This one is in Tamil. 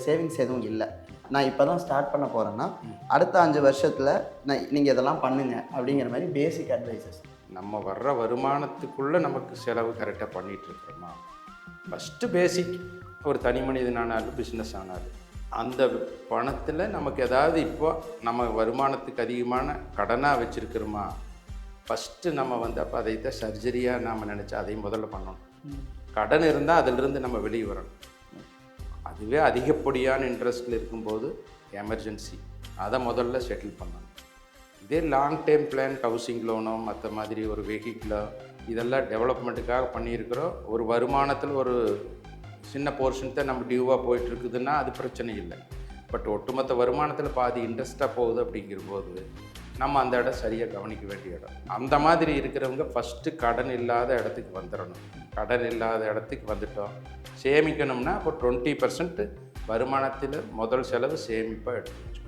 சேவிங்ஸ் எதுவும் இல்லை, நான் இப்போ தான் ஸ்டார்ட் பண்ண போகிறேன்னா அடுத்த 5 வருஷத்தில் நீங்கள் இதெல்லாம் பண்ணுங்க அப்படிங்கிற மாதிரி பேசிக் அட்வைசஸ். நம்ம வர்ற வருமானத்துக்குள்ளே நமக்கு செலவு கரெக்டாக பண்ணிகிட்ருக்குறோமா? First basic. ஒரு தனி மனிதனானாலும் பிஸ்னஸ் ஆனாலும் அந்த பணத்தில் நமக்கு ஏதாவது இப்போ நம்ம வருமானத்துக்கு அதிகமான கடனாக வச்சுருக்கிறோமா? ஃபஸ்ட்டு நம்ம அப்போ அதை தான் சர்ஜரியாக நாம் நினச்சா அதையும் முதல்ல பண்ணணும். கடன் இருந்தால் அதிலிருந்து நம்ம வெளியே வரணும். அதுவே அதிகப்படியான இன்ட்ரெஸ்ட்டில் இருக்கும்போது எமர்ஜென்சி அதை முதல்ல செட்டில் பண்ணணும். இதே லாங் டைம் பிளான், ஹவுசிங் லோனோ மற்ற மாதிரி ஒரு வெஹிக்கிளோ இதெல்லாம் டெவலப்மெண்ட்டுக்காக பண்ணியிருக்கிறோம். ஒரு வருமானத்தில் ஒரு சின்ன போர்ஷன் தான் நம்ம டியூவாக போயிட்டுருக்குதுன்னா அது பிரச்சனை இல்லை. பட் ஒட்டுமொத்த வருமானத்தில் பாதி இன்ட்ரெஸ்ட்டாக போகுது அப்படிங்கிறபோது நம்ம அந்த இடம் சரியாக கவனிக்க வேண்டிய இடம். அந்த மாதிரி இருக்கிறவங்க ஃபஸ்ட்டு கடன் இல்லாத இடத்துக்கு வந்துடணும். கடன் இல்லாத இடத்துக்கு வந்துட்டோம். சேமிக்கணும்னா அப்போ 20% வருமானத்தில் முதல் செலவு சேமிப்பாக எடுத்து வச்சுக்கணும்.